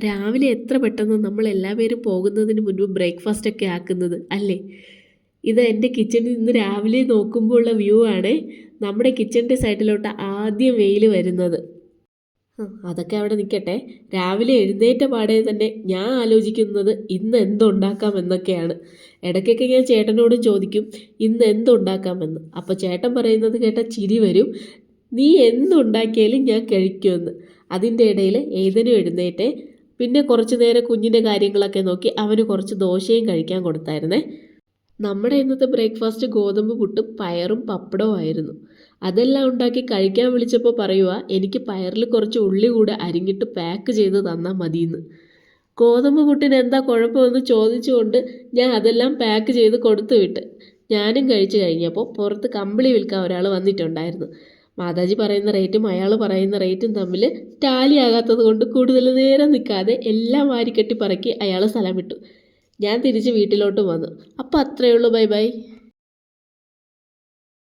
രാവിലെ എത്ര പെട്ടെന്ന് നമ്മൾ എല്ലാവരും പോകുന്നതിന് മുൻപ് ബ്രേക്ക്ഫാസ്റ്റ് ഒക്കെ ആക്കുന്നത് അല്ലേ? ഇത് എൻ്റെ കിച്ചണിൽ നിന്ന് രാവിലെ നോക്കുമ്പോൾ ഉള്ള വ്യൂ ആണ്. നമ്മുടെ കിച്ചണിൻ്റെ സൈഡിലോട്ട് ആദ്യം വെയിൽ വരുന്നത്. അതൊക്കെ അവിടെ നിൽക്കട്ടെ. രാവിലെ എഴുന്നേറ്റ പാടെ തന്നെ ഞാൻ ആലോചിക്കുന്നത് ഇന്ന് എന്തുണ്ടാക്കാം എന്നൊക്കെയാണ്. ഇടയ്ക്കൊക്കെ ഞാൻ ചേട്ടനോടും ചോദിക്കും ഇന്ന് എന്തുണ്ടാക്കാമെന്ന്. അപ്പോൾ ചേട്ടൻ പറയുന്നത് കേട്ടാൽ ചിരി വരും. നീ എന്തുണ്ടാക്കിയാലും ഞാൻ കഴിക്കുമെന്ന്. അതിൻ്റെ ഇടയിൽ ഏതിനും എഴുന്നേറ്റേ പിന്നെ കുറച്ച് നേരം കുഞ്ഞിൻ്റെ കാര്യങ്ങളൊക്കെ നോക്കി അവന് കുറച്ച് ദോശയും കഴിക്കാൻ കൊടുത്തായിരുന്നേ. നമ്മുടെ ഇന്നത്തെ ബ്രേക്ക്ഫാസ്റ്റ് ഗോതമ്പ് പുട്ടും പയറും പപ്പടവും ആയിരുന്നു. അതെല്ലാം ഉണ്ടാക്കി കഴിക്കാൻ വിളിച്ചപ്പോൾ പറയുക എനിക്ക് പയറിൽ കുറച്ച് ഉള്ളി കൂടെ അരിഞ്ഞിട്ട് പാക്ക് ചെയ്ത് തന്നാൽ മതിയെന്ന്. ഗോതമ്പ് പുട്ടിന് എന്താ കുഴപ്പമെന്ന് ചോദിച്ചുകൊണ്ട് ഞാൻ അതെല്ലാം പാക്ക് ചെയ്ത് കൊടുത്തു വിട്ട്. ഞാനും കഴിച്ചു കഴിഞ്ഞപ്പോൾ പുറത്ത് കമ്പിളി വിൽക്കാൻ ഒരാൾ വന്നിട്ടുണ്ടായിരുന്നു. മാതാജി പറയുന്ന റേറ്റും അയാൾ പറയുന്ന റേറ്റും തമ്മിൽ ടാലി ആകാത്തത് കൊണ്ട് കൂടുതൽ നേരം നിൽക്കാതെ എല്ലാം വാരിക്കെട്ടി പറക്കി അയാൾ സ്ഥലം വിട്ടു. ഞാൻ തിരിച്ച് വീട്ടിലോട്ട് വന്നു. അപ്പോൾ അത്രയേ ഉള്ളൂ. Bye bye.